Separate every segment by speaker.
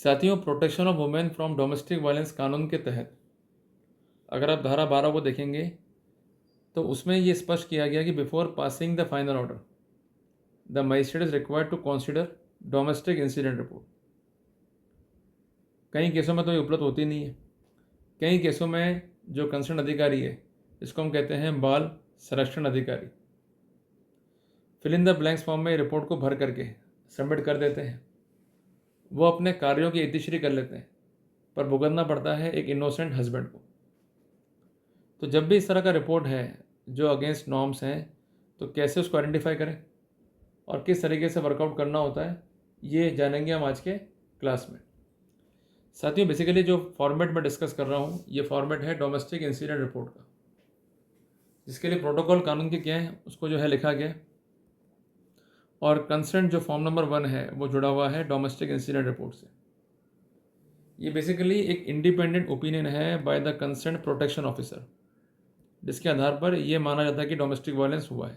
Speaker 1: साथियों, protection of women from domestic violence कानून के तहत अगर आप धारा 12 को देखेंगे तो उसमें ये स्पष्ट किया गया कि before passing the final order the magistrate is required to consider domestic incident report. कई केसों में तो ये उपलब्ध होती नहीं है। कई केसों में जो कंसर्न अधिकारी है, इसको हम कहते हैं बाल संरक्षण अधिकारी, fill in the blanks form में रिपोर्ट को भर करके सबमिट कर देते हैं। वो अपने कार्यों की इतिश्री कर लेते हैं, पर भुगतना पड़ता है एक इनोसेंट हस्बैंड को। तो जब भी इस तरह का रिपोर्ट है जो अगेंस्ट नॉर्म्स हैं, तो कैसे उसको आइडेंटिफाई करें और किस तरीके से वर्कआउट करना होता है, ये जानेंगे हम आज के क्लास में। साथियों, बेसिकली जो फॉर्मेट में डिस्कस कर रहा हूँ, ये फॉर्मेट है डोमेस्टिक इंसिडेंट रिपोर्ट का, जिसके लिए प्रोटोकॉल कानून के क्या है उसको जो है लिखा गया, और कंसेंट जो फॉर्म नंबर 1 है वो जुड़ा हुआ है डोमेस्टिक इंसिडेंट रिपोर्ट से। ये बेसिकली एक इंडिपेंडेंट ओपिनियन है by the consent protection officer, जिसके आधार पर यह माना जाता है कि डोमेस्टिक वायलेंस हुआ है,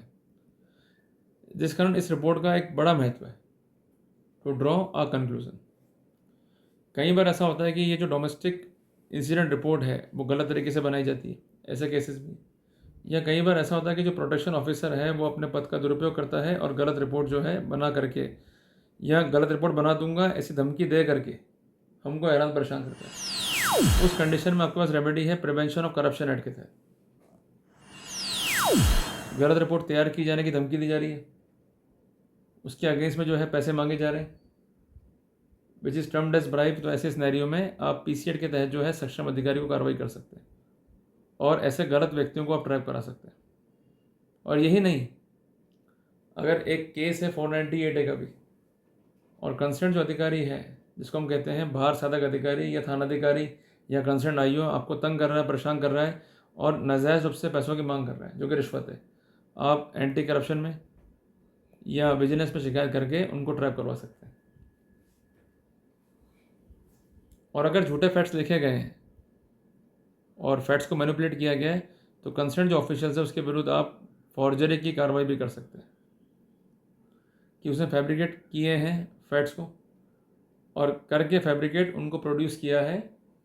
Speaker 1: जिस कारण इस रिपोर्ट का एक बड़ा महत्व है टू ड्रॉ अ कंक्लूजन। कई बार ऐसा होता है कि ये जो डोमेस्टिक इंसिडेंट रिपोर्ट है वो गलत तरीके से बनाई जाती है, ऐसे केसेस भी। या कई बार ऐसा होता है कि जो प्रोटेक्शन ऑफिसर है वो अपने पद का दुरुपयोग करता है और गलत रिपोर्ट जो है बना करके, या गलत रिपोर्ट बना दूंगा ऐसी धमकी दे करके हमको हैरान परेशान करता है। उस कंडीशन में आपके पास रेमेडी है प्रिवेंशन ऑफ करप्शन एक्ट के तहत। गलत रिपोर्ट तैयार की जाने की धमकी दी जा रही है, उसके अगेंस्ट में जो है पैसे मांगे जा रहे हैं, which is termed as bribe. तो ऐसे सिनेरियो में आप पीसीएड के तहत जो है सक्षम अधिकारी को कार्रवाई कर सकते हैं और ऐसे गलत व्यक्तियों को आप ट्रैप करा सकते हैं। और यही नहीं, अगर एक केस है 498A का भी, और कंसर्न जो अधिकारी है, जिसको हम कहते हैं बाहर साधक अधिकारी या थानाधिकारी या कंसर्न आईओ, आपको तंग कर रहा है, परेशान कर रहा है और नाजायज़ रूप से पैसों की मांग कर रहा है जो कि रिश्वत है, आप एंटी करप्शन में या विजिलेंस में शिकायत करके उनको ट्रैप करवा सकते हैं। और अगर झूठे फैक्ट्स लिखे गए हैं और फैक्ट्स को मैनिपुलेट किया गया है, तो कंसर्न जो ऑफिशियल्स है उसके विरुद्ध आप फॉर्जरी की कार्रवाई भी कर सकते हैं कि उसने फैब्रिकेट किए हैं फैक्ट्स को और करके फैब्रिकेट उनको प्रोड्यूस किया है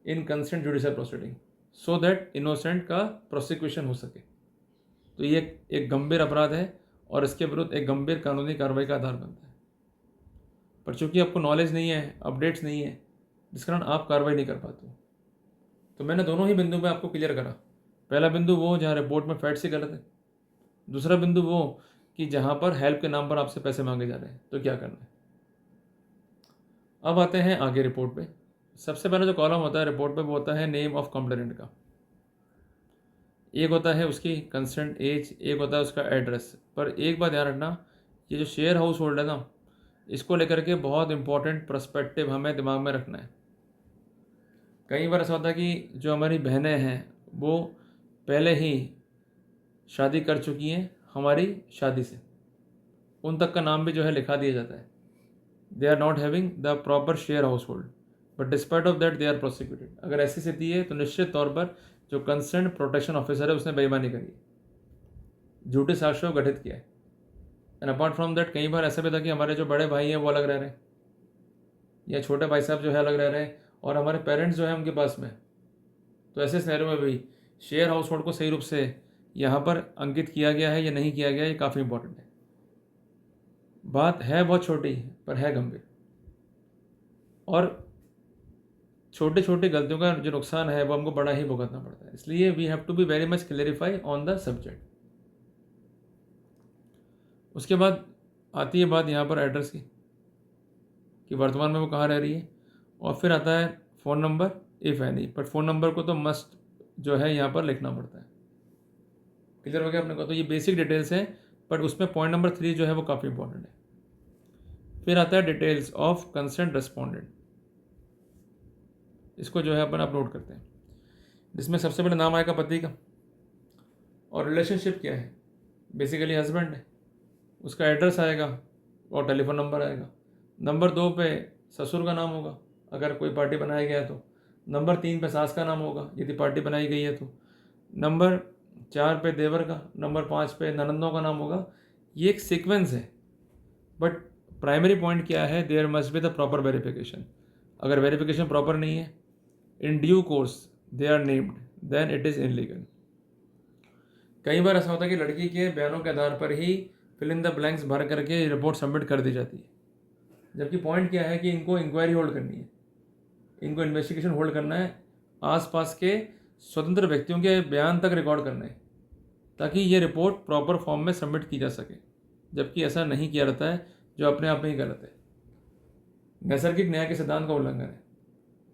Speaker 1: in consent judicial proceeding, so that innocent का प्रोसिक्यूशन हो सके। तो ये एक गंभीर अपराध है और इसके विरुद्ध एक गंभीर कानूनी कार्रवाई का आधार बनता है। पर चूंकि आपको नॉलेज नहीं है, अपडेट्स नहीं है, जिस कारण आप कार्रवाई नहीं कर पाते हो। तो मैंने दोनों ही बिंदु पे आपको क्लियर करा। पहला बिंदु वो जहाँ रिपोर्ट में फैक्ट्स ही गलत है, दूसरा बिंदु वो कि जहाँ पर हेल्प के नाम पर आपसे पैसे मांगे जा रहे हैं, तो क्या करना है। अब आते हैं आगे रिपोर्ट पे। सबसे पहले जो कॉलम होता है रिपोर्ट पे वो होता है नेम ऑफ कंप्लेनेंट का। एक होता है उसकी कंसेंट एज, एक होता है उसका एड्रेस। पर एक बात ध्यान रखना, ये जो शेयर हाउस होल्ड है ना, इसको लेकर के बहुत इंपॉर्टेंट पर्सपेक्टिव हमें दिमाग में रखना है। कई बार ऐसा होता है कि जो हमारी बहनें हैं वो पहले ही शादी कर चुकी हैं हमारी शादी से, उन तक का नाम भी जो है लिखा दिया जाता है। They are not having the proper share household, but despite of that they are prosecuted. अगर ऐसी स्थिति है तो निश्चित तौर पर जो कंसर्न प्रोटेक्शन ऑफिसर है उसने बेईमानी करी है, झूठे साक्ष्यों को गठित किया है। एंड अपार्ट फ्रॉम दैट कई बार ऐसा भी था कि हमारे जो बड़े भाई हैं वो अलग रह रहे हैं, या छोटे भाई साहब जो है अलग रह रहे हैं और हमारे पेरेंट्स जो है उनके पास में। तो ऐसे सिनेरियो में भी शेयर हाउस होल्ड को सही रूप से यहाँ पर अंकित किया गया है या नहीं किया गया, ये काफ़ी इंपॉर्टेंट है। बात है बहुत छोटी पर है गंभीर, और छोटी छोटी गलतियों का जो नुकसान है वो हमको बड़ा ही भुगतना पड़ता है। इसलिए we have to be very much clarify on the subject. उसके बाद आती है बात यहाँ पर एड्रेस की, कि वर्तमान में वो कहाँ रह रही है, और फिर आता है फ़ोन नंबर इफ़ एनी। पर फ़ोन नंबर को तो मस्ट जो है यहाँ पर लिखना पड़ता है। क्लियर हो गया अपने को। तो ये बेसिक डिटेल्स हैं, बट उसमें पॉइंट नंबर 3 जो है वो काफ़ी इंपॉर्टेंट है। फिर आता है डिटेल्स ऑफ कंसेंट रेस्पोंडेंट। इसको जो है अपन अपलोड करते हैं, जिसमें सबसे पहले नाम आएगा पति का, और रिलेशनशिप क्या है, बेसिकली हस्बैंड है, उसका एड्रेस आएगा और टेलीफोन नंबर आएगा। नंबर 2 पे ससुर का नाम होगा अगर कोई पार्टी बनाया गया तो। नंबर 3 पे सास का नाम होगा यदि पार्टी बनाई गई है तो। नंबर 4 पे देवर का, नंबर 5 पे ननंदों का नाम होगा। ये एक सीक्वेंस है, बट प्राइमरी पॉइंट क्या है, there must be the proper verification. अगर वेरिफिकेशन प्रॉपर नहीं है, in due course they are named, then it is illegal. कई बार ऐसा होता है कि लड़की के बयानों के आधार पर ही फिल इन द ब्लैंक्स भर करके रिपोर्ट सबमिट कर दी जाती है, जबकि पॉइंट क्या है कि इनको इंक्वायरी होल्ड करनी है, इनको इन्वेस्टिगेशन होल्ड करना है, आसपास के स्वतंत्र व्यक्तियों के बयान तक रिकॉर्ड करना है, ताकि ये रिपोर्ट प्रॉपर फॉर्म में सबमिट की जा सके, जबकि ऐसा नहीं किया जाता है, जो अपने आप में ही गलत है, नैसर्गिक न्याय के सिद्धांत का उल्लंघन है।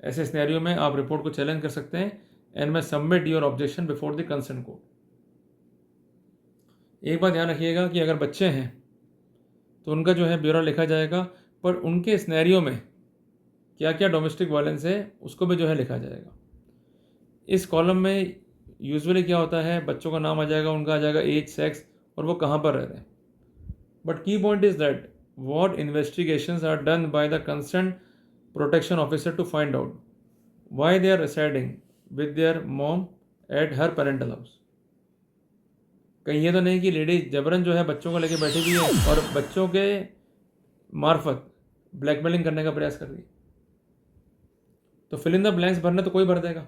Speaker 1: ऐसे सिनेरियो में आप रिपोर्ट को चैलेंज कर सकते हैं एंड में submit your objection before the concern court. एक बात ध्यान रखिएगा कि अगर बच्चे हैं तो उनका जो है ब्यौरा लिखा जाएगा, पर उनके सिनेरियो में क्या क्या डोमेस्टिक वायलेंस है उसको भी जो है लिखा जाएगा। इस कॉलम में यूजुअली क्या होता है, बच्चों का नाम आ जाएगा, उनका आ जाएगा एज, सेक्स और वो कहाँ पर रह रहे हैं। बट की point is that what investigations are done by the concerned protection officer to find out why they are residing with their mom at her parental house। कहीं ये तो नहीं कि लेडी जबरन जो है बच्चों को लेके बैठी हुई है और बच्चों के मार्फत ब्लैकमेलिंग करने का प्रयास कर रही है। तो फिल इन द ब्लैंक्स भरना तो कोई भर देगा।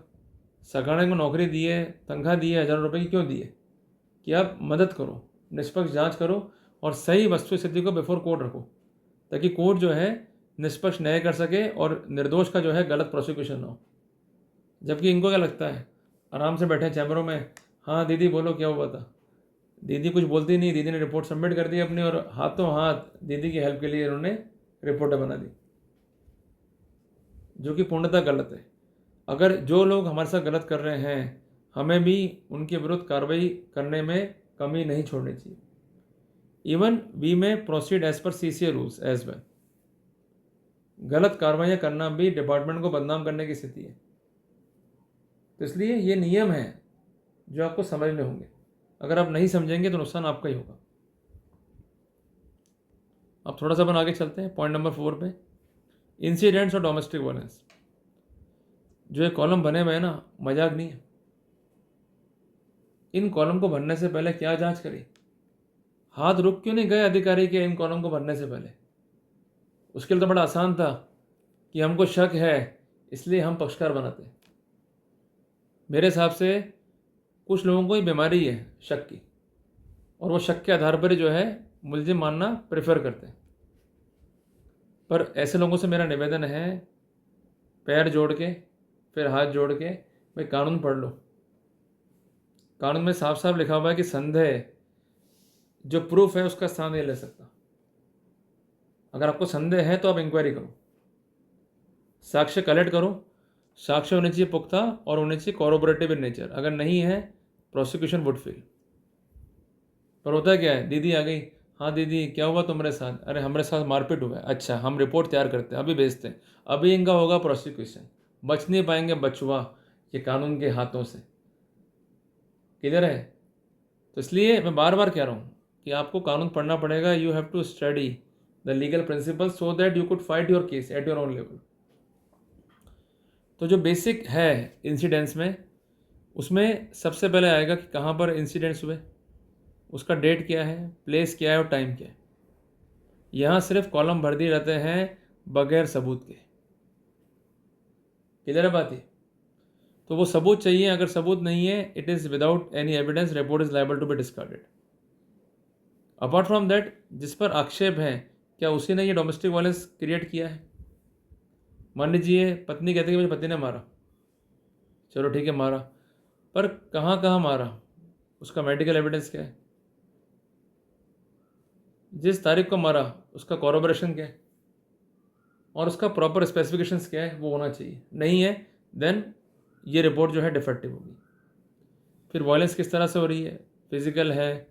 Speaker 1: सरकार को नौकरी दी है, तनख्वाह दी है, 1000 रुपये की क्यों दी है? कि आप मदद करो, निष्पक्ष जांच करो और सही वस्तु स्थिति को बिफोर कोर्ट रखो, ताकि कोर्ट जो है निष्पक्ष न्याय कर सके और निर्दोष का जो है गलत प्रोसिक्यूशन ना हो। जबकि इनको क्या लगता है, आराम से बैठे चैम्बरों में, हाँ दीदी बोलो क्या हुआ था। दीदी कुछ बोलती नहीं, दीदी ने रिपोर्ट सबमिट कर दी अपनी और हाथों हाथ दीदी की हेल्प के लिए इन्होंने रिपोर्टें बना दी, जो कि पूर्णतः गलत है। अगर जो लोग हमारे साथ गलत कर रहे हैं, हमें भी उनके विरुद्ध कार्रवाई करने में कमी नहीं छोड़नी चाहिए। Even we may proceed as per CCA rules as well. गलत कार्रवाइयाँ करना भी डिपार्टमेंट को बदनाम करने की स्थिति है। तो इसलिए ये नियम है जो आपको समझने होंगे। अगर आप नहीं समझेंगे तो नुकसान आपका ही होगा। अब थोड़ा सा अपन आगे चलते हैं पॉइंट नंबर 4 पे, इंसिडेंट्स और डोमेस्टिक वायलेंस। जो ये कॉलम बने हुए हैं ना, मजाक नहीं है। इन कॉलम को भरने से पहले क्या जांच करी? हाथ रुक क्यों नहीं गए अधिकारी के इन कॉलम को भरने से पहले? उसके लिए तो बड़ा आसान था कि हमको शक है इसलिए हम पक्षकार बनाते हैं। मेरे हिसाब से कुछ लोगों को ही बीमारी है शक की, और वो शक के आधार पर ही जो है मुलजिम मानना प्रेफर करते हैं। पर ऐसे लोगों से मेरा निवेदन है, पैर जोड़ के फिर हाथ जोड़ के, भाई कानून पढ़ लो। कानून में साफ साफ लिखा हुआ है कि संदेह जो प्रूफ है उसका स्थान नहीं ले सकता। अगर आपको संदेह है तो आप इंक्वायरी करो, साक्ष्य कलेक्ट करो, साक्ष्य होने चाहिए पुख्ता और होने चाहिए कॉरोबोरेटिव इन नेचर। अगर नहीं है, प्रोसिक्यूशन वुड फेल। पर होता क्या है, दीदी आ गई, हाँ दीदी क्या हुआ तुम्हारे साथ? अरे हमारे साथ मारपीट हुआ है। अच्छा, हम रिपोर्ट तैयार करते हैं, अभी भेजते हैं, अभी इनका होगा प्रोसिक्यूशन। बच नहीं पाएंगे बचुआ ये कानून के हाथों से। क्लियर है? तो इसलिए मैं बार बार कह रहा हूँ कि आपको कानून पढ़ना पड़ेगा। You have to study the legal principle so that you could fight your case at your own level. तो जो बेसिक है इंसिडेंट्स में, उसमें सबसे पहले आएगा कि कहाँ पर इंसिडेंट्स हुए, उसका डेट क्या है, प्लेस क्या है और टाइम क्या है। यहाँ सिर्फ कॉलम भर दिए जाते हैं बगैर सबूत के। क्लियर है बात? ही तो वो सबूत चाहिए। अगर सबूत नहीं है, it is without any evidence, report is liable to be discarded. Apart from that, जिस पर आक्षेप है, क्या उसी ने ये डोमेस्टिक वायलेंस क्रिएट किया है? मान लीजिए पत्नी कहती है कि मुझे पति ने मारा, चलो ठीक है मारा, पर कहाँ कहाँ मारा, उसका मेडिकल एविडेंस क्या है? जिस तारीख को मारा उसका कॉरोबोरेशन क्या है और उसका प्रॉपर स्पेसिफिकेशंस क्या है, वो होना चाहिए। नहीं है, देन ये रिपोर्ट जो है डिफेक्टिव होगी। फिर वायलेंस किस तरह से हो रही है, फिजिकल है,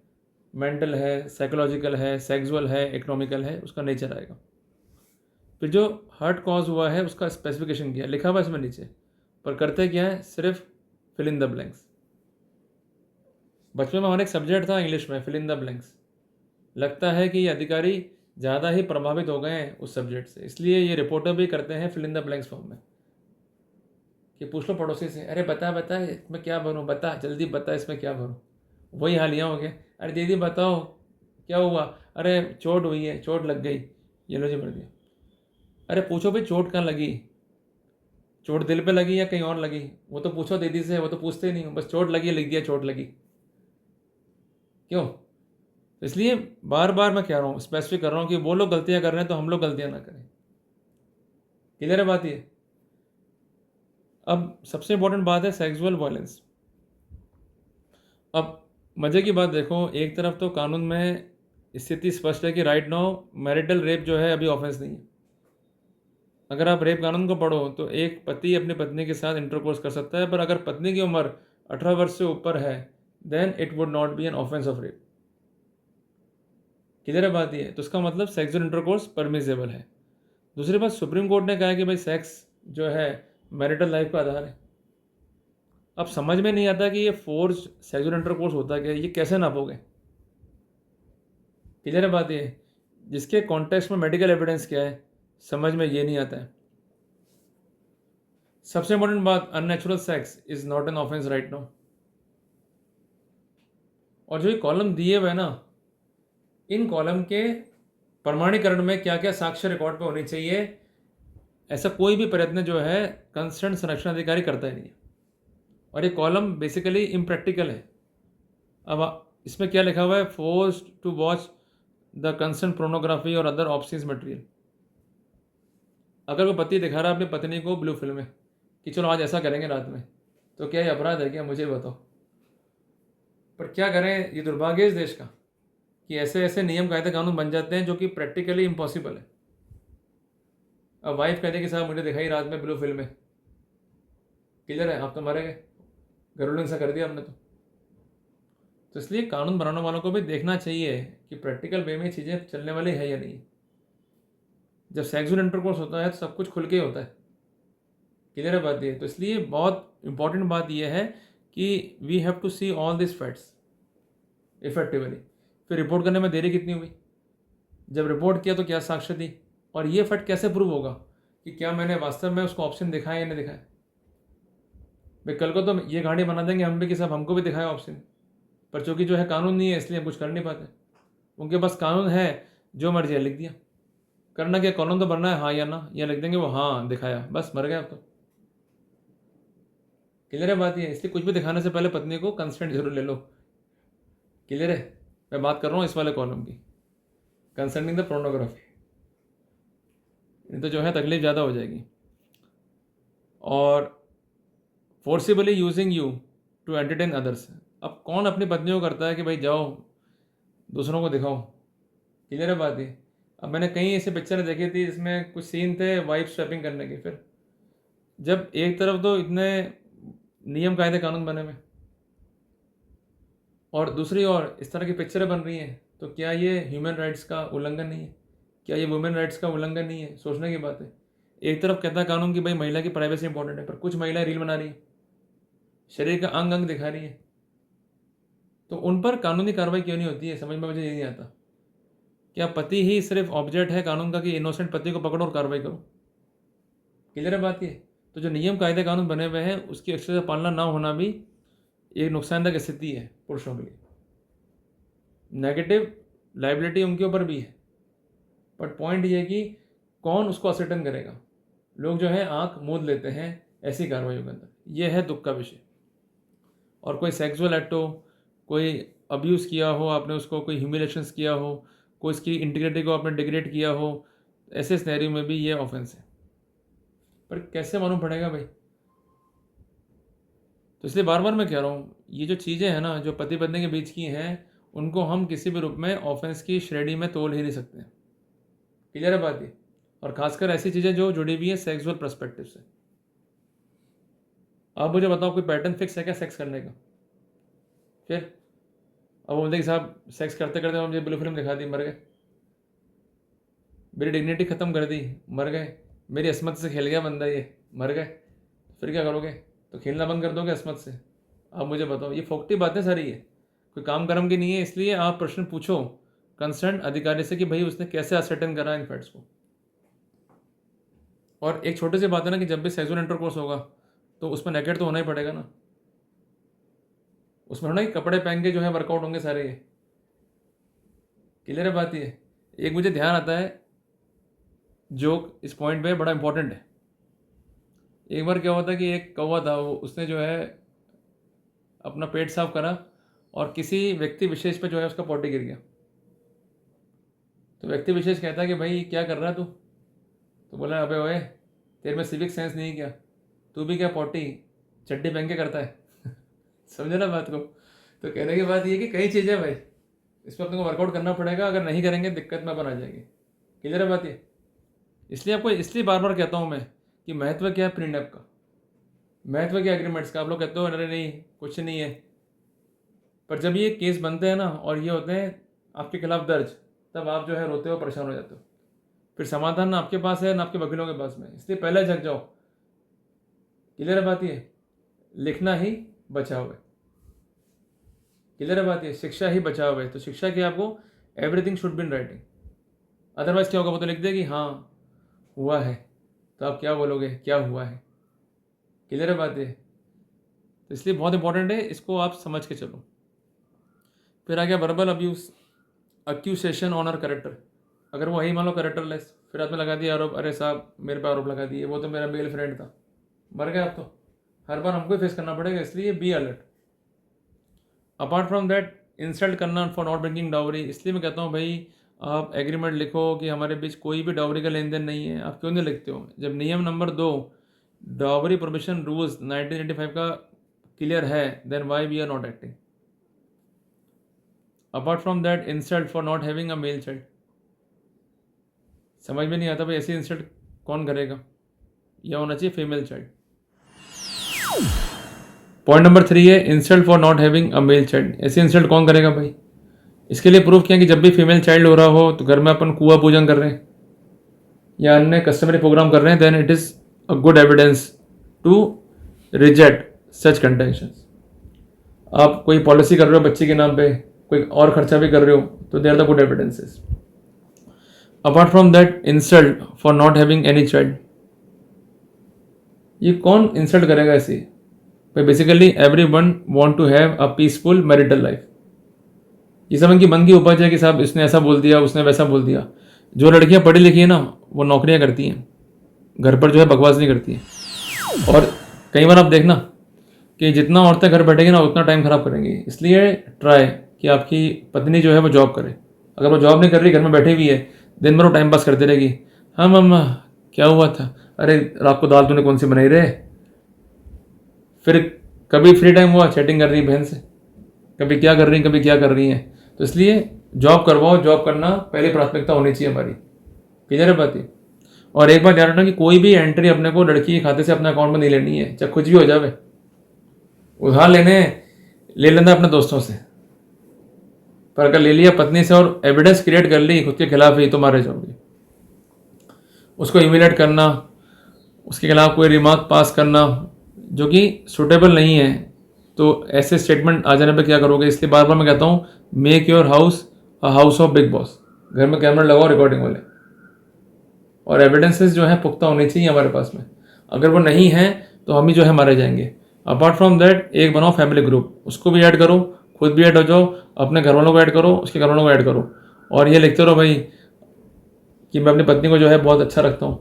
Speaker 1: मेंटल है, साइकोलॉजिकल है, सेक्सुअल है, इकोनॉमिकल है, उसका नेचर आएगा। फिर जो हर्ट कॉज हुआ है उसका स्पेसिफिकेशन क्या है, लिखा हुआ इसमें नीचे, पर करते क्या है, सिर्फ फिल इन द ब्लैंक्स। बचपन में हमारा एक सब्जेक्ट था इंग्लिश में, फिल इन द ब्लैंक्स। लगता है कि ये अधिकारी ज़्यादा ही प्रभावित हो गए हैं उस सब्जेक्ट से, इसलिए ये रिपोर्टर भी करते हैं fill in the blanks form में, कि पूछ लो पड़ोसी से, अरे बता बता इसमें क्या भरूँ, बता जल्दी बता इसमें क्या भरूँ। वही हाल यहाँ हो गया, अरे दीदी बताओ क्या हुआ, अरे चोट हुई है, चोट लग गई, ये लो जी भर दिया। अरे पूछो भाई चोट कहाँ लगी, चोट दिल पे लगी या कहीं और लगी, वो तो पूछो दीदी से, वो तो पूछते ही नहीं, बस चोट लगी लिख दिया चोट लगी। क्यों? तो इसलिए बार बार मैं कह रहा हूँ, स्पेसिफिक कर रहा हूँ कि वो लोग गलतियाँ कर रहे हैं तो हम लोग गलतियाँ ना करें। क्लियर है बात ये? अब सबसे इंपॉर्टेंट बात है सेक्सुअल वायलेंस। अब मज़े की बात देखो, एक तरफ तो कानून में स्थिति स्पष्ट है कि राइट नाउ मैरिटल रेप जो है अभी ऑफेंस नहीं है। अगर आप रेप कानून को पढ़ो तो एक पति अपनी पत्नी के साथ इंटरकोर्स कर सकता है, पर अगर पत्नी की उम्र 18 वर्ष से ऊपर है then it would not be an offence of rape. Clear है बात ये? तो इसका मतलब सेक्सुअल इंटरकोर्स परमिसेबल है। दूसरी बात, सुप्रीम कोर्ट ने कहा है कि भाई सेक्स जो है मैरिटल लाइफ का आधार है। अब समझ में नहीं आता कि ये फोर्स सेक्सुअल इंटरकोर्स होता क्या है, ये कैसे नापोगे? क्लियर है बात ये? जिसके कॉन्टेक्स्ट में मेडिकल एविडेंस क्या है, समझ में ये नहीं आता है। सबसे इंपॉर्टेंट बात, unnatural sex is not an offence right now. और जो ये कॉलम दिए हुए हैं ना, इन कॉलम के प्रमाणीकरण में क्या क्या साक्ष्य रिकॉर्ड पे होनी चाहिए, ऐसा कोई भी प्रयत्न जो है कंसर्न संरक्षण अधिकारी करता ही नहीं है। और ये कॉलम बेसिकली इम्प्रैक्टिकल है। अब इसमें क्या लिखा हुआ है, forced to watch the concern pornography और अदर ऑब्ससीन मटेरियल। अगर वो पति दिखा रहा है अपनी पत्नी को ब्लू फिल्म में कि चलो आज ऐसा करेंगे रात में, तो क्या ये अपराध है क्या? मुझे बताओ। पर क्या करें, ये दुर्भाग्य है इस देश का कि ऐसे ऐसे नियम कायदे कानून बन जाते हैं जो कि प्रैक्टिकली इम्पॉसिबल है। अब वाइफ कहते कि साहब मुझे दिखाई रात में ब्लू फिल्म में, क्लियर है, आप तो मरे गए, घरेलू हिंसा कर दिया आपने तो इसलिए कानून बनाने वालों को भी देखना चाहिए कि प्रैक्टिकल वे में चीज़ें चलने वाली है या नहीं। जब सेक्सुअल इंटरकोर्स होता है तो सब कुछ खुल के होता है। क्लियर है बात ये? तो इसलिए बहुत इंपॉर्टेंट बात यह है कि we have to see all this facts effectively. फिर रिपोर्ट करने में देरी कितनी हुई? जब रिपोर्ट किया तो क्या साक्ष्य दी? और ये फैक्ट कैसे प्रूव होगा कि क्या मैंने वास्तव में उसको ऑप्शन दिखाया या नहीं दिखाया? भाई कल को तो ये गाड़ी बना देंगे हम भी कि साहब हमको भी दिखाया ऑप्शन, पर चूंकि जो है कानून नहीं है इसलिए हम कुछ कर नहीं पाते। उनके पास कानून है, जो मर्जी है लिख दिया। करना क्या, कॉलम तो भरना है हाँ या ना, या लिख देंगे वो हाँ दिखाया, बस मर गया अब तो। क्लियर है बात ये? इसलिए कुछ भी दिखाने से पहले पत्नी को कंसेंट जरूर ले लो। क्लियर है? मैं बात कर रहा हूँ इस वाले कॉलम की, कंसेंटिंग द पोर्नोग्राफी, नहीं तो जो है तकलीफ ज़्यादा हो जाएगी। और forcibly using you to entertain others. अब कौन अपनी पत्नियों को करता है कि भाई जाओ दूसरों को दिखाओ? क्लियर है बात ये? अब मैंने कई ऐसे पिक्चर देखी थी जिसमें कुछ सीन थे वाइफ स्वैपिंग करने के। फिर जब एक तरफ तो इतने नियम कायदे कानून बने हुए और दूसरी ओर इस तरह की पिक्चरें बन रही हैं, तो क्या ये ह्यूमन राइट्स का उल्लंघन नहीं है? क्या ये वुमेन राइट्स का उल्लंघन नहीं है? सोचने की बात है। एक तरफ कहता है कानून कि भाई महिला की प्राइवेसी इंपॉर्टेंट है, पर कुछ महिलाएं रील बना रही है, शरीर का अंग अंग दिखा रही है, तो उन पर कानूनी कार्रवाई क्यों नहीं होती है? समझ में मुझे ये नहीं आता। क्या पति ही सिर्फ ऑब्जेक्ट है कानून का कि इनोसेंट पति को पकड़ो और कार्रवाई करो? क्लियर है बात ये? तो जो नियम कायदे कानून बने हुए हैं उसकी अच्छे से पालना ना होना भी एक नुकसानदायक स्थिति है पुरुषों के लिए। नेगेटिव लाइबिलिटी उनके ऊपर भी है, बट पॉइंट ये है कि कौन उसको असर्टन करेगा। लोग जो है आंख मूंद लेते हैं ऐसी कार्रवाइयों के अंदर, यह है दुख का विषय। और कोई सेक्सुअल एक्ट हो, कोई अब्यूज़ किया हो आपने उसको, कोई ह्यूमिलेशंस किया हो, कोई इसकी इंटीग्रिटी को आपने डिग्रेड किया हो, ऐसे सिनेरियो में भी ये ऑफेंस है। पर कैसे मालूम पड़ेगा भाई? तो इसलिए बार बार मैं कह रहा हूँ, ये जो चीज़ें हैं ना जो पति पत्नी के बीच की हैं, उनको हम किसी भी रूप में ऑफेंस की श्रेणी में तोल ही नहीं सकते। क्लियर है बात ये? और खासकर ऐसी चीज़ें जो जुड़ी हुई है सेक्सुअल पर्सपेक्टिव से। आप मुझे बताओ कोई पैटर्न फिक्स है क्या सेक्स करने का? फिर अब बोलते कि साहब सेक्स करते करते मुझे ब्लू फिल्म दिखा दी, मर गए, मेरी डिग्निटी ख़त्म कर दी, मर गए, मेरी असमत से खेल गया बंदा, ये मर गए, फिर क्या करोगे? तो खेलना बंद कर दोगे असमत से? आप मुझे बताओ, ये फोकटी बातें सारी है, कोई काम कर्म की नहीं है। इसलिए आप प्रश्न पूछो कंसर्न अधिकारी से कि भाई उसने कैसे असर्टेन करा इन फैक्ट्स को। और एक छोटी सी बात है ना कि जब भी सेक्सुअल इंटरकोर्स होगा तो उसमें नेकेड तो होना ही पड़ेगा ना। उसमें होना कि कपड़े पहन के जो है वर्कआउट होंगे सारे ये। क्लियर है बात ये? एक मुझे ध्यान आता है जोक इस पॉइंट पे बड़ा इंपॉर्टेंट है। एक बार क्या हुआ था कि एक कौवा था, वो उसने जो है अपना पेट साफ करा और किसी व्यक्ति विशेष पे जो है उसका पॉटी गिर गया। तो व्यक्ति विशेष कहता है कि भाई क्या कर रहा है तू? तो बोला, अबे ओए, तेरे में सिविक सेंस नहीं क्या? तू भी क्या पॉटी चड्डी पहन के करता है? समझे ना बात को? तो कहने की बात ये कि कई चीज़ें भाई इसमें अपने को वर्कआउट करना पड़ेगा, अगर नहीं करेंगे दिक्कत में अपन आ जाएगी। क्लियर है बात ये? इसलिए आपको इसलिए बार बार कहता हूँ मैं कि महत्व क्या है प्रीनप का, महत्व क्या एग्रीमेंट्स का। आप लोग कहते हो अरे नहीं कुछ नहीं है, पर जब ये केस बनते हैं ना और ये होते हैं आपके खिलाफ दर्ज, तब आप जो है रोते हो, परेशान हो जाते हो। फिर समाधान ना आपके पास है ना आपके वकीलों के पास में, इसलिए पहले जग जाओ। क्लियर है बात ये? लिखना ही बचाव है। क्लियर है बात ये? शिक्षा ही बचाव है। तो शिक्षा की आपको everything should be in writing, otherwise क्या होगा? वो तो लिख दे कि हाँ हुआ है, तो आप क्या बोलोगे क्या हुआ है? क्लियर है बात ये? तो इसलिए बहुत इंपॉर्टेंट है, इसको आप समझ के चलो। फिर आ गया verbal abuse, accusation on our character. अगर वो वही मान लो करेक्टरलेस, फिर आपने लगा दिया आरोप, अरे साहब मेरे पे आरोप लगा दिए, वो तो मेरा मेल फ्रेंड था, मर गए आप तो। हर बार हमको ही फेस करना पड़ेगा, इसलिए be alert. Apart from that, insult करना फॉर नॉट ब्रिंगिंग डाउरी। इसलिए मैं कहता हूँ भाई आप एग्रीमेंट लिखो कि हमारे बीच कोई भी डाउरी का लेन देन नहीं है। आप क्यों नहीं लिखते हो? जब नियम नंबर 2 डाउरी प्रोहिबिशन रूल्स 1985 का क्लियर है, then why we are not acting. Apart from that, insult for not having a male child. समझ में नहीं आता भाई ऐसी इंसल्ट कौन करेगा, या होना चाहिए फीमेल चाइल्ड। पॉइंट नंबर 3 है insult for not having a male child. ऐसी इंसल्ट कौन करेगा भाई? इसके लिए प्रूफ किया कि जब भी फीमेल चाइल्ड हो रहा हो तो घर में अपन कुआ पूजन कर रहे हैं या अन्य कस्टमरी प्रोग्राम कर रहे हैं, then it is a good evidence to reject such contentions. आप कोई पॉलिसी कर रहे हो बच्चे के नाम पे, कोई और खर्चा भी कर रहे हो, तो they are the good evidences. Apart from that, insult for not having any child. ये कौन इंसल्ट करेगा ऐसी? भाई basically everyone want to have a peaceful marital life. ये सब इनकी मन की उपज है कि साहब इसने ऐसा बोल दिया, उसने वैसा बोल दिया। जो लड़कियां पढ़ी लिखी है ना, वो नौकरियां करती हैं, घर पर जो है बकवास नहीं करती हैं। और कई बार आप देखना कि जितना औरतें घर बैठेंगी ना उतना टाइम खराब करेंगी। इसलिए ट्राई कि आपकी पत्नी जो है वो जॉब करे। अगर वो जॉब नहीं कर रही, घर में बैठी हुई है, दिन भर वो टाइम पास करती रहेगी, हाँ मम्मा क्या हुआ था, अरे रात को दाल तूने कौन सी बनाई रे। फिर कभी फ्री टाइम हुआ चैटिंग कर रही है बहन से, कभी क्या कर रही हैं, कभी क्या कर रही हैं। तो इसलिए जॉब करवाओ, जॉब करना पहली प्राथमिकता होनी चाहिए हमारी। क्लियर है बात ये? और एक बार ध्यान रखना कि कोई भी एंट्री अपने को लड़की के खाते से अपने अकाउंट में नहीं लेनी है, चाहे कुछ भी हो जाए। उधार ले लेना अपने दोस्तों से, पर अगर ले लिया पत्नी से और एविडेंस क्रिएट कर ली खुद के खिलाफ ही, तो मारे जाओगे। उसको ह्यूमिलेट करना, उसके खिलाफ कोई रिमार्क पास करना जो कि सुटेबल नहीं है, तो ऐसे स्टेटमेंट आ जाने पर क्या करोगे? इसलिए बार बार मैं कहता हूँ make your house a house of big boss. घर में कैमरा लगाओ रिकॉर्डिंग वाले, और एविडेंसेस जो है पुख्ता होनी चाहिए हमारे पास में। अगर वो नहीं है तो हम ही जो है मारे जाएंगे। अपार्ट फ्रॉम दैट, एक बनाओ फैमिली ग्रुप, उसको भी ऐड करो, खुद भी ऐड हो जाओ, अपने घर वालों को ऐड करो, उसके घर वालों को ऐड करो, और ये लिखते रहो भाई कि मैं अपनी पत्नी को जो है बहुत अच्छा रखता हूँ,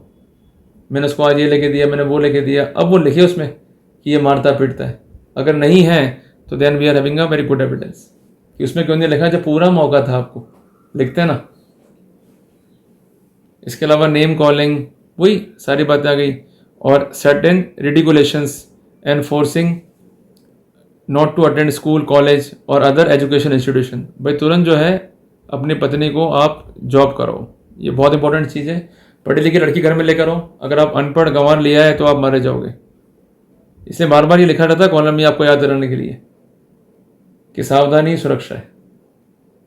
Speaker 1: मैंने उसको आज ये लेके दिया, मैंने वो लेके दिया। अब वो लिखे उसमें कि ये मारता पीटता है। अगर नहीं है तो then we are having a very good evidence. कि उसमें क्यों नहीं लिखा जब पूरा मौका था आपको? लिखते हैं ना। इसके अलावा नेम कॉलिंग, वही सारी बातें आ गई। और certain ridiculations and forcing not to attend school, college और अदर एजुकेशन इंस्टीट्यूशन। भाई तुरंत जो है अपनी पत्नी को आप जॉब करो, ये बहुत इंपॉर्टेंट चीज़ है। पढ़ी लिखी लड़की घर में लेकर आओ, अगर आप अनपढ़ गंवार लिया है तो आप मारे जाओगे। इसलिए बार बार ये लिखा रहता है कॉलम में आपको याद दिलाने के लिए कि सावधानी सुरक्षा है।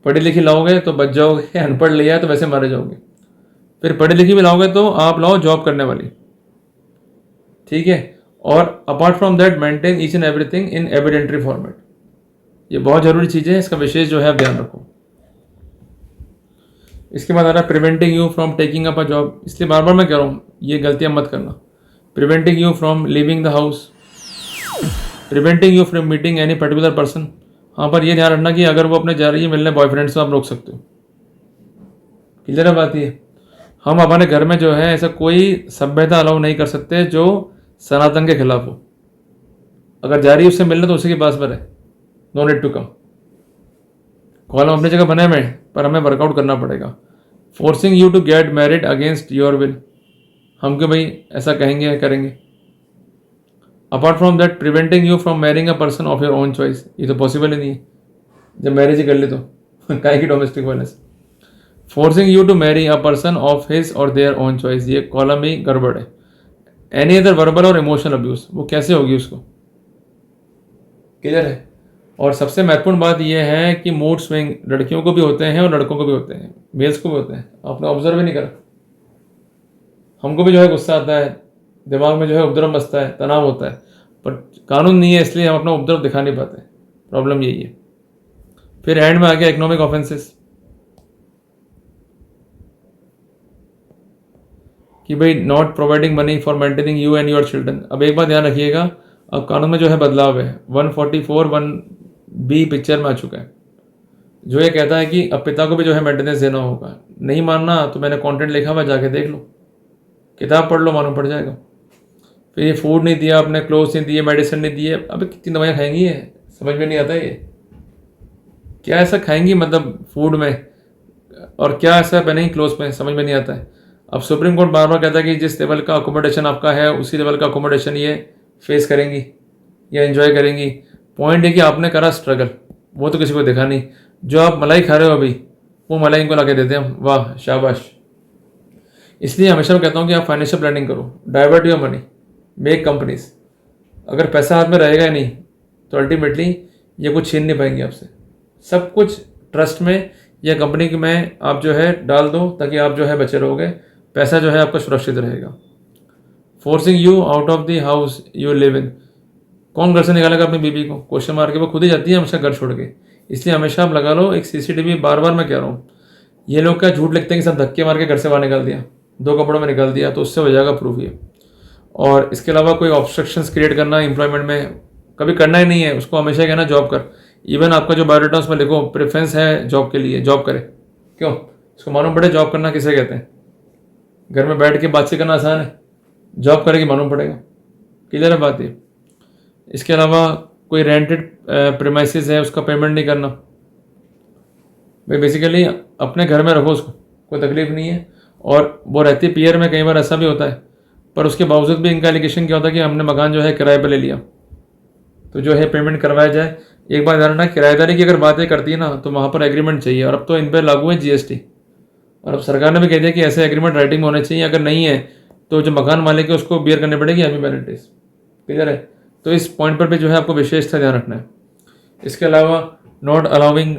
Speaker 1: पढ़ी लिखी लाओगे तो बच जाओगे, अनपढ़ लिया है तो वैसे मारे जाओगे। फिर पढ़ी लिखी भी लाओगे तो आप लाओ जॉब करने वाली, ठीक है। और apart from that, maintain each and everything in evidentiary format. ये बहुत जरूरी चीज़ है, इसका विशेष जो है आप ध्यान रखो। इसके बाद आ रहा है preventing you from taking up a job. इसलिए बार बार मैं कह रहा हूँ ये गलतियां मत करना। Preventing you from living the house, preventing you from meeting any particular person. हाँ, पर ये ध्यान रखना कि अगर वो अपने जा रही है मिलने बॉयफ्रेंड से, आप रोक सकते हो। क्लियर है बात ये? हम अपने घर में जो है ऐसा कोई सभ्यता अलाउ नहीं कर सकते जो सनातन के खिलाफ हो, अगर जा रही है उससे मिलना तो उसी के पास पर है, no need to come. Column अपनी जगह बने हुए हैं पर हमें वर्कआउट करना पड़ेगा। Forcing you to get married against your will, हम क्यों भाई ऐसा कहेंगे या करेंगे। Apart from that preventing you from marrying a person of your own choice, ये तो पॉसिबल ही नहीं है जब मैरिज ही कर ले तो काहे की domestic violence. Forcing you to marry a person of his or their own choice, ये कॉलम ही गड़बड़ है। Any other verbal or emotional abuse, वो कैसे होगी उसको, क्लियर है। और सबसे महत्वपूर्ण बात यह है कि मूड स्विंग लड़कियों को भी होते हैं और लड़कों को भी होते हैं, मेल्स को भी होते हैं, आपने ऑब्जर्व ही नहीं करा। हमको भी जो है गुस्सा आता है, दिमाग में जो है उपद्रव बसता है, तनाव होता है, पर कानून नहीं है इसलिए हम अपना उपद्रव दिखा नहीं पाते, प्रॉब्लम यही है। फिर एंड में आ गया इकोनॉमिक ऑफेंसेस, कि भाई not providing money for maintaining you and your children. अब एक बात ध्यान रखिएगा, अब कानून में जो है बदलाव है, 144(1)B पिक्चर में आ चुका है, जो ये कहता है कि अब पिता को भी जो है मेंटेनेंस देना होगा। नहीं मानना तो मैंने कंटेंट लिखा हुआ, जाके देख लो, किताब पढ़ लो, मालूम पड़ जाएगा। फिर ये फूड नहीं दिया आपने, क्लोथ्स नहीं दिए, मेडिसिन नहीं दिए, अबे कितनी दवाइयाँ खाएंगी ये, समझ में नहीं आता ये क्या ऐसा खाएंगी मतलब फूड में, और क्या ऐसा पहनेंगी क्लोथ्स में, समझ में नहीं आता है। अब सुप्रीम कोर्ट बार बार कहता है कि जिस लेवल का अकोमोडेशन आपका है उसी लेवल का अकोमोडेशन ये फेस करेंगी या एंजॉय करेंगी। पॉइंट है कि आपने करा स्ट्रगल, वो तो किसी को दिखा नहीं। जो आप मलाई खा रहे हो अभी, वो मलाई इनको ला के देते हैं, वाह शाबाश। इसलिए हमेशा मैं कहता हूँ कि आप फाइनेंशियल प्लानिंग करो, divert your money, make companies. अगर पैसा हाथ में रहेगा ही नहीं तो अल्टीमेटली ये कुछ छीन नहीं पाएंगे आपसे। सब कुछ ट्रस्ट में या कंपनी में आप जो है डाल दो ताकि आप जो है बचे रहोगे, पैसा जो है आपका सुरक्षित रहेगा। Forcing you out of the house you live in, कौन घर से निकालेगा अपनी बीबी को, क्वेश्चन मार के वो खुद ही जाती है हमेशा घर छोड़ के। इसलिए हमेशा आप लगा लो एक सीसीटीवी, बार बार मैं कह रहा हूँ। ये लोग क्या झूठ लिखते हैं कि सब धक्के मार के घर से बाहर निकाल दिया, 2 कपड़ों में निकाल दिया, तो उससे हो जाएगा प्रूफ ये। और इसके अलावा कोई ऑब्स्ट्रक्शंस क्रिएट करना एम्प्लॉयमेंट में कभी करना ही नहीं है, उसको हमेशा कहना जॉब कर। इवन आपका जो बायोडाटा उसमें लिखो प्रेफरेंस है जॉब के लिए, जॉब करे, क्यों, इसको मालूम पड़े जॉब करना किसे कहते हैं। घर में बैठ के बातचीत करना आसान है, जॉब करेगी मालूम पड़ेगा, क्लियर है बात ये। इसके अलावा कोई रेंटेड प्रीमाइसेस है उसका पेमेंट नहीं करना, भाई बेसिकली अपने घर में रखो उसको, कोई तकलीफ नहीं है। और वो रहती पीयर में, कई बार ऐसा भी होता है, पर उसके बावजूद भी इनका एलिगेशन क्या होता है कि हमने मकान जो है किराए पर ले लिया, तो जो है पेमेंट करवाया जाए। एक बार ध्यान रखना, किराएदारी की अगर बातें करती है ना तो वहाँ पर एग्रीमेंट चाहिए, और अब तो इन पर लागू है जीएसटी, और अब सरकार ने भी कह दिया कि ऐसे एग्रीमेंट राइटिंग में होने चाहिए, अगर नहीं है तो जो मकान मालिक है उसको बियर करनी पड़ेगी एमी पेनल्टीज, क्लियर है। तो इस पॉइंट पर भी जो है आपको विशेष ध्यान रखना है। इसके अलावा not allowing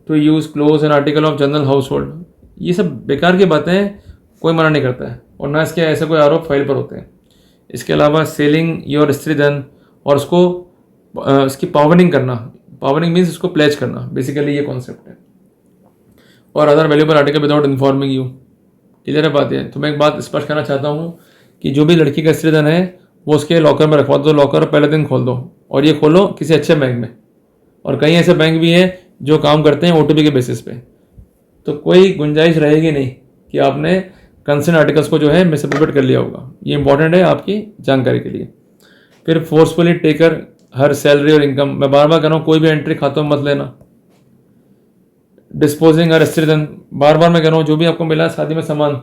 Speaker 1: to use cloth and article of general household, ये सब बेकार की बातें हैं, कोई मना नहीं करता है, और ना इसके ऐसे कोई आरोप फाइल पर होते हैं। इसके अलावा सेलिंग योर स्त्री धन, और उसको इसकी पावनिंग करना, पावनिंग मीन्स इसको प्लेज करना, बेसिकली ये कॉन्सेप्ट है। और other valuable article without informing you, clear है बात है। तो मैं एक बात स्पष्ट करना चाहता हूँ कि जो भी लड़की का स्त्री धन है वो उसके लॉकर में रखवा दो, लॉकर पहले दिन खोल दो, और ये खोलो किसी अच्छे बैंक में। और कई ऐसे बैंक भी हैं जो काम करते हैं ओटीपी के बेसिस पे, तो कोई गुंजाइश रहेगी नहीं कि आपने कंसर्न आर्टिकल्स को जो है मिसअप्रोप्रिएट कर लिया होगा। ये इंपॉर्टेंट है आपकी जानकारी के लिए। फिर फोर्सफुली टेकर हर सैलरी और इनकम, मैं बार बार कह रहा हूँ कोई भी एंट्री खातों में मत लेना। डिस्पोजिंग हर स्त्री धन, बार बार मैं कह रहा हूँ जो भी आपको मिला शादी में सामान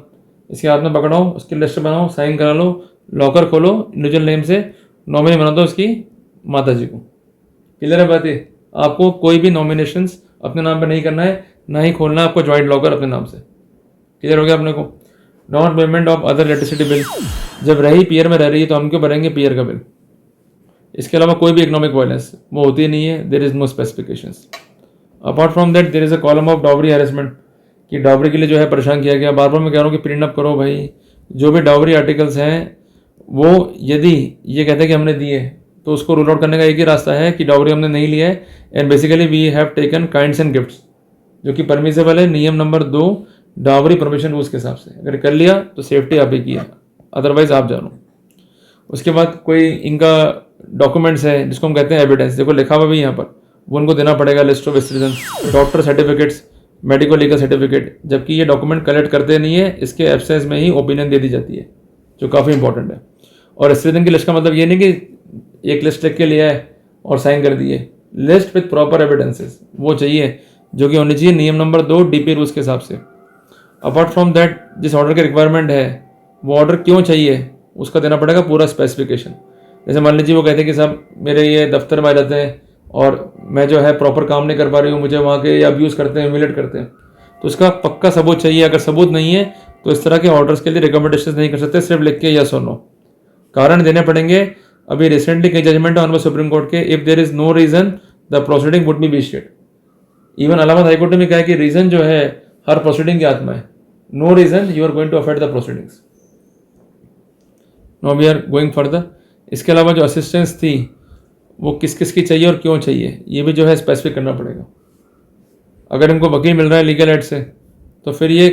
Speaker 1: इसके हाथ में पकड़ाओ, उसकी लिस्ट बनाओ, साइन करा लो, लॉकर खोलो, इंडिविजुअल नेम से नॉमिनी बना दो उसकी माता जी को, क्लियर है बात है। आपको कोई भी नॉमिनेशंस अपने नाम पे नहीं करना है, ना ही खोलना है आपको जॉइंट लॉकर अपने नाम से, क्लियर हो गया अपने को। Not payment of other electricity bill, जब रही पीयर में रह रही है तो हम क्यों भरेंगे पीयर का बिल। इसके अलावा कोई भी इकोनॉमिक वायलेंस वो होती नहीं है, there is no specifications. Apart from that there is a column of dowry harassment, कि डावरी के लिए जो है परेशान किया गया। बार बार मैं कह रहा हूँ कि प्रीनअप करो भाई, जो भी डावरी आर्टिकल्स हैं वो यदि ये कहते हैं कि हमने दिए तो उसको रूल आउट करने का एक ही रास्ता है कि डावरी हमने नहीं लिया है, and basically we have taken kinds and gifts, जो कि परमिसेबल है नियम नंबर 2 डावरी परमिशन रूल्स के हिसाब से। अगर कर लिया तो सेफ्टी आप ही की है, अदरवाइज आप जानो। उसके बाद कोई इनका डॉक्यूमेंट्स है जिसको हम कहते हैं एविडेंस, देखो लिखा हुआ भी यहाँ पर, वो उनको देना पड़ेगा, list of citizen, doctor certificates, medical legal certificate, जबकि ये डॉक्यूमेंट कलेक्ट करते नहीं है, इसके एब्सेंस में ही ओपिनियन दे दी जाती है, जो काफ़ी इंपॉर्टेंट है। और स्ट्रेटन की लिस्ट का मतलब ये नहीं कि एक लिस्ट लिख के लिया है और साइन कर दिए। लिस्ट विथ प्रॉपर एविडेंसेस वो चाहिए, जो कि होनी चाहिए नियम नंबर 2 डीपी रूल्स के हिसाब से। अपार्ट फ्रॉम दैट, जिस ऑर्डर की रिक्वायरमेंट है वो ऑर्डर क्यों चाहिए उसका देना पड़ेगा पूरा स्पेसिफिकेशन। जैसे मान लीजिए वो कहते हैं कि साहब मेरे ये दफ्तर में आ जाते हैं और मैं जो है प्रॉपर काम नहीं कर पा रही हूँ, मुझे वहाँ के अब्यूज़ करते हैं, ह्यूमिलेट करते हैं, तो उसका पक्का सबूत चाहिए। अगर सबूत नहीं है तो इस तरह के ऑर्डर्स के लिए रिकमेंडेशन नहीं कर सकते, सिर्फ लिख के यस और नो। कारण देने पड़ेंगे। अभी रिसेंटली कई जजमेंट ऑन सुप्रीम कोर्ट के, if there is no reason the proceeding would be wasted. Even Allahabad high court ने कहा कि रीजन जो है हर प्रोसीडिंग की आत्मा है। No reason you are going to affect the proceedings. No we are going further. इसके अलावा जो असिस्टेंस थी वो किस किस की चाहिए और क्यों चाहिए, ये भी जो है स्पेसिफिक करना पड़ेगा। अगर इनको वकील मिल रहा है लीगल एड से, तो फिर ये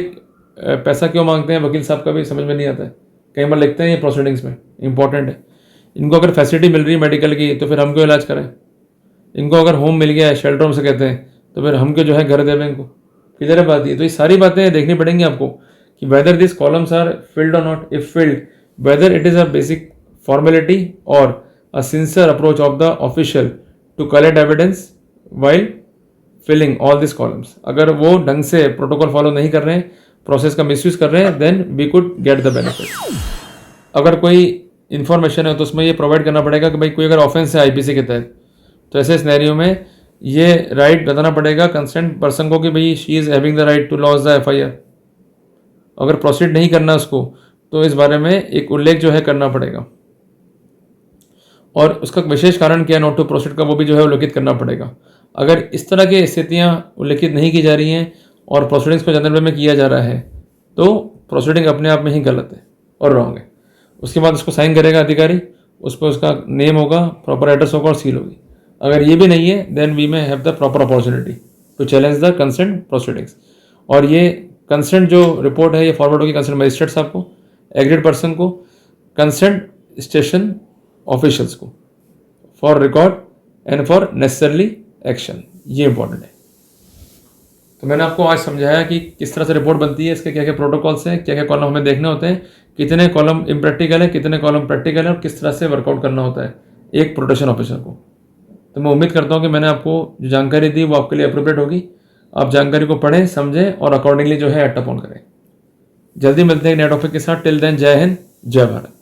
Speaker 1: पैसा क्यों मांगते हैं वकील साहब का भी समझ में नहीं आता है। कई बार लिखते हैं ये प्रोसीडिंग्स में, इंपॉर्टेंट है। इनको अगर फैसिलिटी मिल रही है मेडिकल की, तो फिर हम क्यों इलाज करें। इनको अगर होम मिल गया है, शेल्टर होम से कहते हैं, तो फिर हम क्यों जो है घर देवें इनको। क्लियर बात है। तो ये सारी बातें देखनी पड़ेंगी आपको कि whether this columns are filled और not, if filled whether it is a basic formality और a sincere approach of the official to collect evidence while filling all this columns. अगर वो ढंग से प्रोटोकॉल फॉलो नहीं कर रहे हैं, प्रोसेस का मिसयूज कर रहे हैं, then we could get the benefit. अगर कोई इन्फॉर्मेशन है तो उसमें ये प्रोवाइड करना पड़ेगा कि भाई कोई अगर ऑफेंस है आईपीसी के तहत, तो ऐसे सिनेरियो में ये राइट बताना पड़ेगा कंसर्न पर्सन को कि भाई she is having the right to lodge the FIR. अगर प्रोसीड नहीं करना उसको, तो इस बारे में एक उल्लेख जो है करना पड़ेगा, और उसका विशेष कारण क्या है नॉट टू प्रोसीड का, वो भी जो है उल्लेखित करना पड़ेगा। अगर इस तरह की स्थितियां उल्लेखित नहीं की जा रही हैं और प्रोसीडिंग्स को जनरल वे में किया जा रहा है, तो प्रोसीडिंग अपने आप में ही गलत है और रॉन्ग है। उसके बाद उसको साइन करेगा अधिकारी, उस पर उसका नेम होगा, प्रॉपर एड्रेस होगा और सील होगी। अगर ये भी नहीं है, then we may have the proper opportunity to challenge the consent proceedings. और ये कंसेंट जो रिपोर्ट है ये फॉरवर्ड होगी कंसेंट मजिस्ट्रेट साहब को, एग्रीड पर्सन को, कंसेंट स्टेशन ऑफिशियल्स को, for record and for necessarily action. ये इंपॉर्टेंट है। तो मैंने आपको आज समझाया कि किस तरह से रिपोर्ट बनती है, इसके क्या क्या प्रोटोकॉल्स हैं, क्या क्या कॉलम हमें देखने होते हैं, कितने कॉलम इम्प्रैक्टिकल है, कितने कॉलम प्रैक्टिकल है, और किस तरह से वर्कआउट करना होता है एक प्रोटेक्शन ऑफिसर को। तो मैं उम्मीद करता हूँ कि मैंने आपको जो जानकारी दी वो आपके लिए अप्रोप्रिएट होगी। आप जानकारी को पढ़ें, समझें और अकॉर्डिंगली जो है एक्ट अपॉन करें। जल्दी मिलते हैं नए टॉपिक के साथ। टिल देन, जय हिंद, जय भारत।